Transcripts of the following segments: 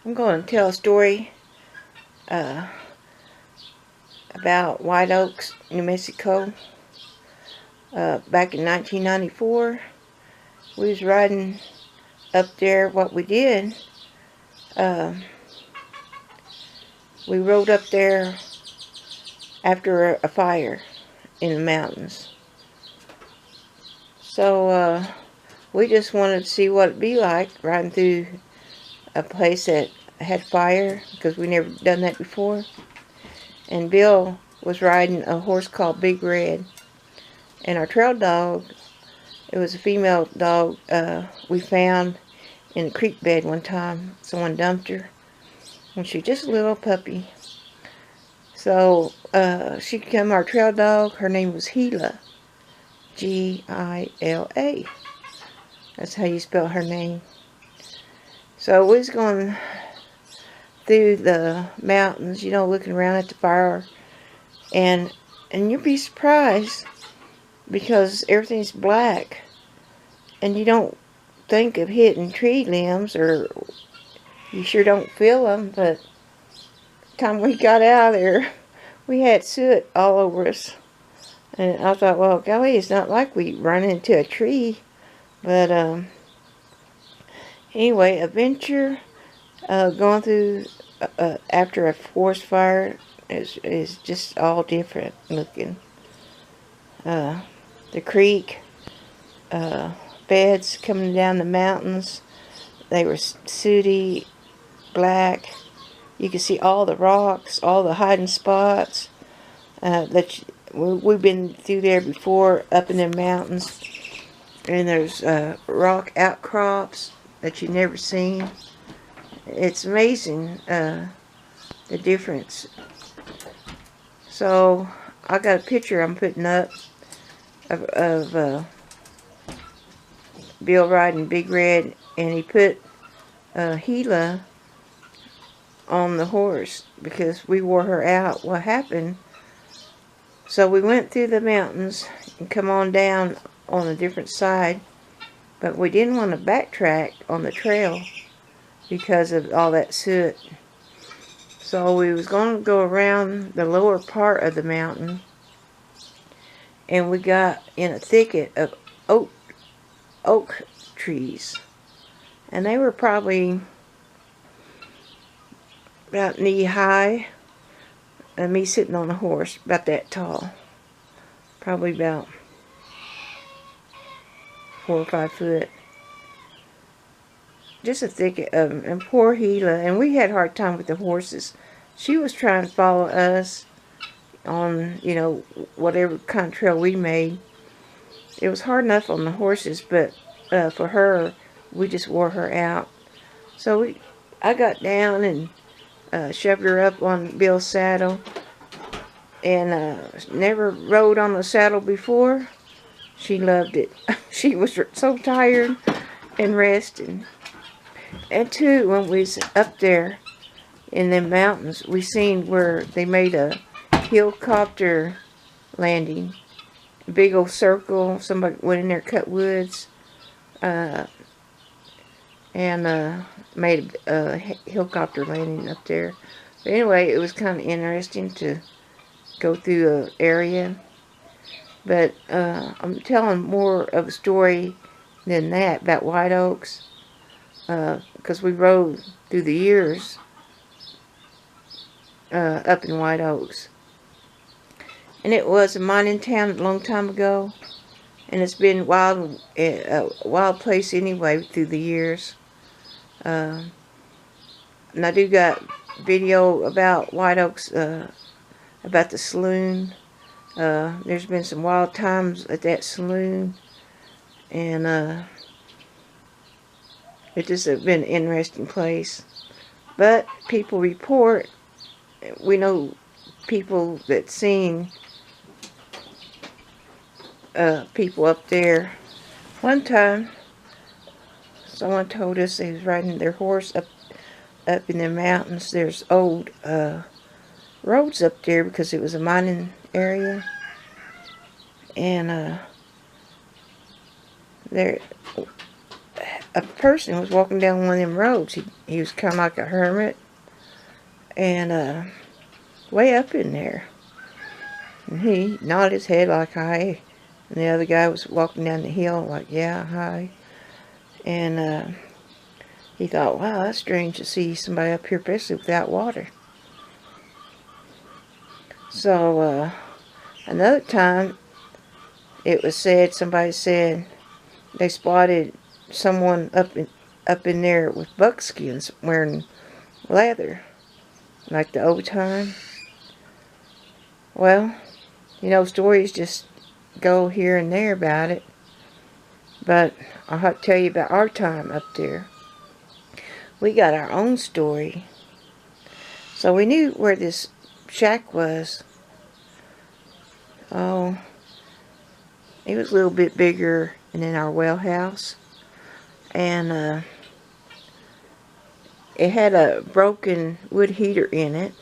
I'm going to tell a story about White Oaks, New Mexico. Back in 1994, we was riding up there. What we did, we rode up there after a fire in the mountains. So we just wanted to see what it'd be like riding through a place that had fire, because we never done that before. And Bill was riding a horse called Big Red, and our trail dog, it was a female dog, we found in a creek bed one time. Someone dumped her when she was just a little puppy. So she became our trail dog. Her name was Gila, Gila. That's how you spell her name. So we was going through the mountains, looking around at the fire, and you'd be surprised because everything's black, and you don't think of hitting tree limbs, or you sure don't feel them. But the time we got out of there, we had soot all over us, and I thought, well, golly, it's not like we run into a tree. But anyway, adventure, going through after a forest fire is just all different looking. The creek beds coming down the mountains, they were sooty black. You could see all the rocks, all the hiding spots. We've been through there before, up in the mountains, and there's rock outcrops that you've never seen. It's amazing, the difference. So I got a picture I'm putting up of Bill riding Big Red, and he put Gila on the horse because we wore her out. What happened? So we went through the mountains and come on down on a different side, but we didn't want to backtrack on the trail because of all that soot. So we was going to go around the lower part of the mountain, and we got in a thicket of oak trees, and they were probably about knee high, and me sitting on a horse about that tall, probably about 4 or 5 foot. Just a thicket of them. And poor Gila, and we had a hard time with the horses. She was trying to follow us on, whatever kind of trail we made. It was hard enough on the horses, but for her, we just wore her out. So I got down and shoved her up on Bill's saddle, and never rode on the saddle before. She loved it. She was so tired and resting. And too, when we was up there in the mountains, we seen where they made a helicopter landing. A big old circle. Somebody went in there, cut woods, and made a helicopter landing up there. But anyway, it was kind of interesting to go through the area. But I'm telling more of a story than that about White Oaks, because we rode through the years up in White Oaks. And it was a mining town a long time ago, and it's been a wild place anyway through the years. And I do got video about White Oaks, about the saloon. There's been some wild times at that saloon, and it just has been an interesting place. But people report, we know people that seen people up there. One time, someone told us they was riding their horse up in the mountains. There's old roads up there because it was a mining area, and there a person was walking down one of them roads. He was kind of like a hermit, and way up in there. And he nodded his head like, hi. And the other guy was walking down the hill like, yeah, hi. And he thought, wow, that's strange to see somebody up here, especially without water. So another time, it was said, somebody said, they spotted someone up in there with buckskins wearing leather, like the old time. Well, you know, stories just go here and there about it. But I'll have to tell you about our time up there. We got our own story. So we knew where this shack was. Oh, it was a little bit bigger than our well house. And it had a broken wood heater in it.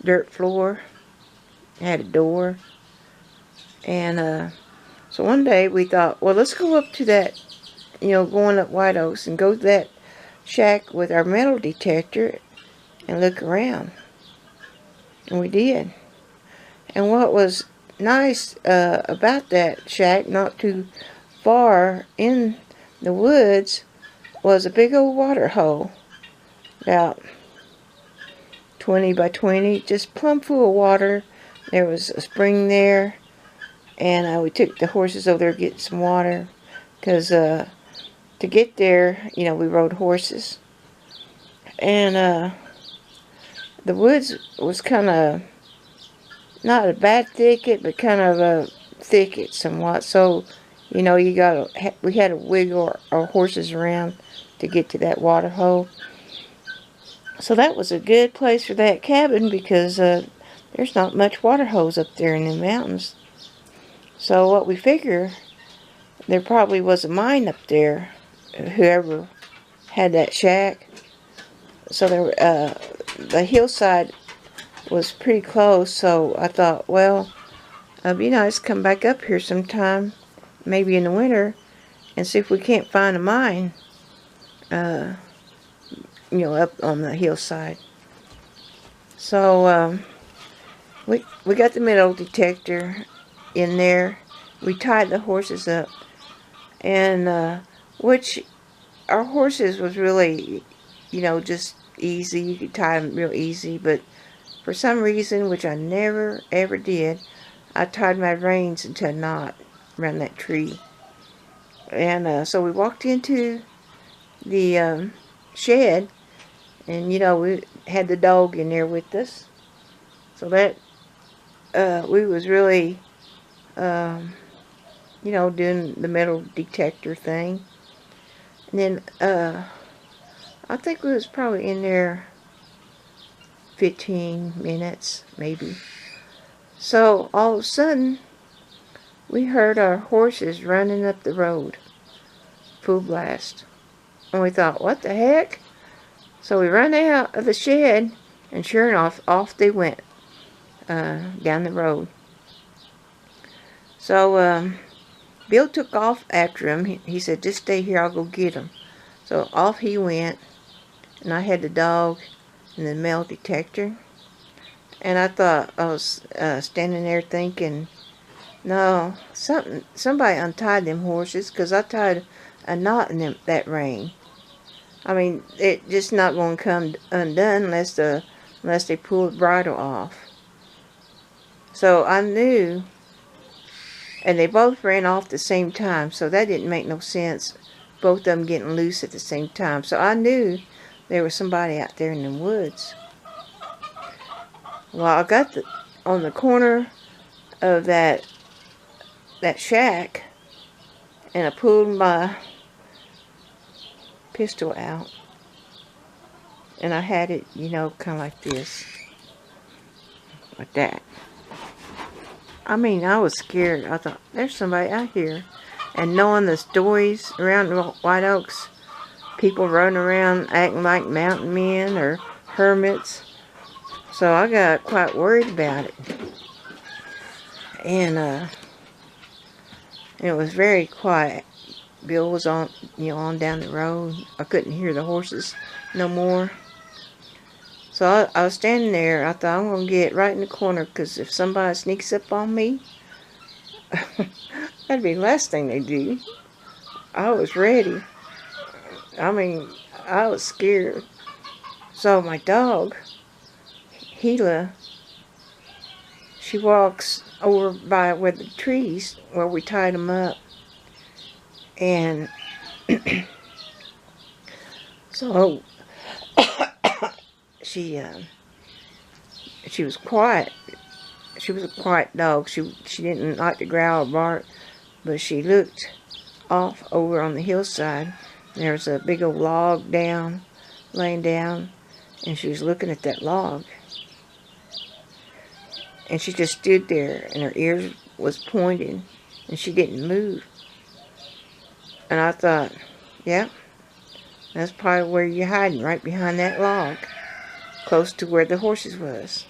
Dirt floor. It had a door. And so one day we thought, well, let's go up to that, you know, going up White Oaks and go to that shack with our metal detector and look around. And we did. And what was nice about that shack, not too far in the woods, was a big old water hole, about 20 by 20, just plumb full of water. There was a spring there, and we took the horses over there to get some water, because to get there, you know, we rode horses. And the woods was kind of not a bad thicket, but kind of a thicket somewhat. So, you know, we had to wiggle our horses around to get to that water hole. So that was a good place for that cabin, because there's not much water holes up there in the mountains. So what we figure, there probably was a mine up there, whoever had that shack. So the hillside was pretty close, so I thought, well, it'd be nice to come back up here sometime, maybe in the winter, and see if we can't find a mine, you know, up on the hillside. So we got the metal detector in there. We tied the horses up, and which our horses was really, you know, just easy. You could tie them real easy, but for some reason, which I never ever did, I tied my reins into a knot around that tree. And so we walked into the shed, and you know, we had the dog in there with us. So that we was really, you know, doing the metal detector thing. And then I think we was probably in there 15 minutes, maybe. So all of a sudden, we heard our horses running up the road, full blast. And we thought, what the heck? So we ran out of the shed, and sure enough, off they went down the road. So Bill took off after him. He said, just stay here, I'll go get him. So off he went, and I had the dog and the metal detector. And I thought, I was standing there thinking, no, somebody untied them horses, because I tied a knot in that rein. I mean, it just not going to come undone unless they pull the bridle off. So I knew, and they both ran off at the same time, so that didn't make no sense, both of them getting loose at the same time. So I knew there was somebody out there in the woods. Well, I got on the corner of that shack, and I pulled my pistol out, and I had it, you know, kind of like this, like that. I mean, I was scared. I thought, there's somebody out here. And knowing the stories around White Oaks, people running around acting like mountain men or hermits, so I got quite worried about it. And it was very quiet Bill was on, on down the road. I couldn't hear the horses no more. So I was standing there. I thought, I'm going to get right in the corner, because if somebody sneaks up on me, that'd be the last thing they do. I was ready. I mean, I was scared. So my dog, Gila, she walks over by where the trees, where we tied them up. And so she was quiet. She was a quiet dog. She didn't like to growl or bark, but she looked off over on the hillside. There was a big old log laying down, and she was looking at that log. And she just stood there, and her ears was pointed, and she didn't move. And I thought, yeah, that's probably where you're hiding, right behind that log, close to where the horses was.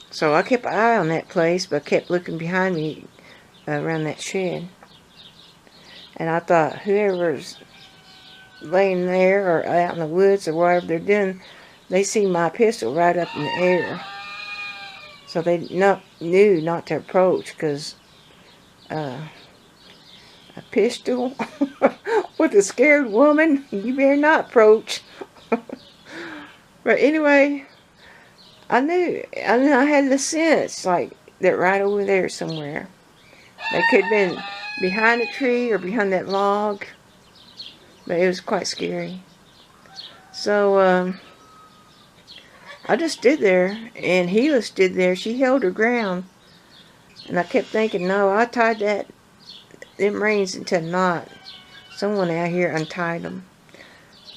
So I kept an eye on that place, but I kept looking behind me around that shed. And I thought, whoever's laying there or out in the woods or whatever they're doing, they see my pistol right up in the air. So they knew not to approach, because a pistol with a scared woman, you better not approach. But anyway, I knew I had the sense, like, that right over there somewhere. They could have been behind a tree or behind that log, but it was quite scary. So I just stood there, and Gila stood there. She held her ground, and I kept thinking, no, I tied them reins into a knot. Someone out here untied them.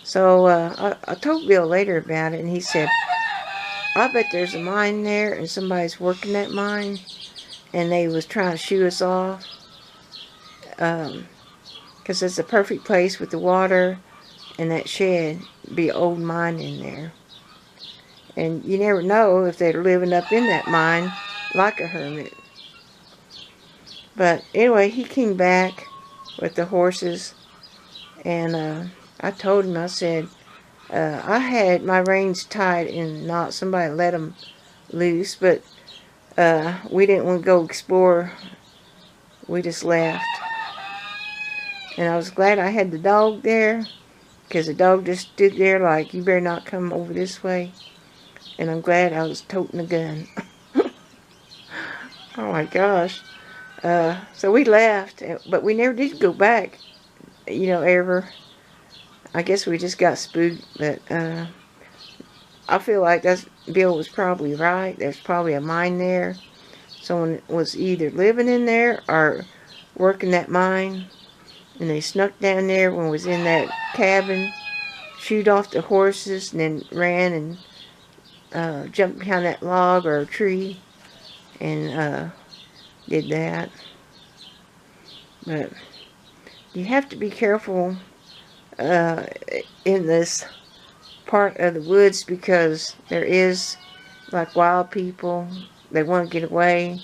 So I told Bill later about it, and he said, I bet there's a mine there, and somebody's working that mine, and they was trying to shoo us off, because it's a perfect place with the water and that shed. Be an old mine in there, and you never know if they're living up in that mine like a hermit. But anyway, he came back with the horses, and I told him, I said, I had my reins tied in knots. Somebody let them loose, but we didn't want to go explore. We just left. And I was glad I had the dog there, because the dog just stood there like, you better not come over this way. And I'm glad I was toting a gun. Oh my gosh. So we left, but we never did go back, ever. I guess we just got spooked, but I feel like Bill was probably right. There's probably a mine there. Someone was either living in there or working that mine, and they snuck down there when we was in that cabin, shooed off the horses, and then ran and jumped behind that log or a tree and did that. But you have to be careful in this part of the woods, because there is like wild people. They want to get away.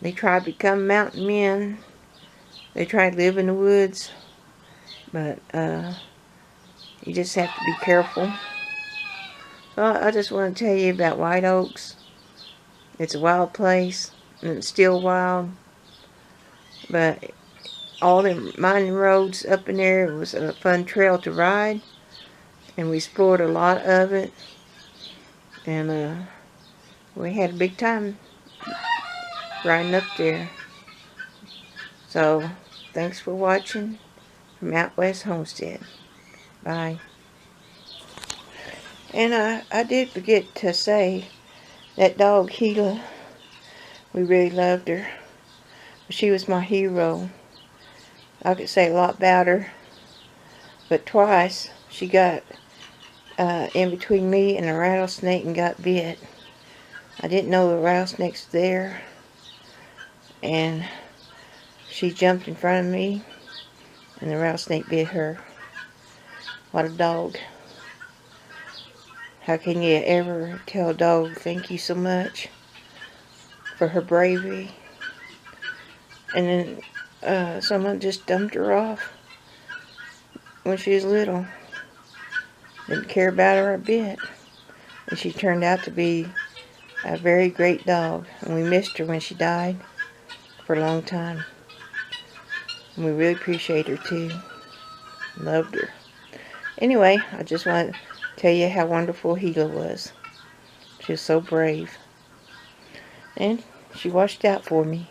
They try to become mountain men. They try to live in the woods, but you just have to be careful. So I just want to tell you about White Oaks. It's a wild place, and it's still wild, but all the mining roads up in there, it was a fun trail to ride, and we explored a lot of it, and we had a big time riding up there. So thanks for watching from Out West Homestead. Bye. And I did forget to say, that dog Gila, we really loved her. She was my hero. I could say a lot about her, but twice she got in between me and a rattlesnake and got bit. I didn't know the rattlesnake's there, and she jumped in front of me, and the rattlesnake bit her. What a dog. How can you ever tell a dog thank you so much for her bravery? And then someone just dumped her off when she was little. Didn't care about her a bit. And she turned out to be a very great dog. And we missed her when she died for a long time. And we really appreciate her too. Loved her. Anyway, I just want to tell you how wonderful Gila was. She was so brave. And she watched out for me.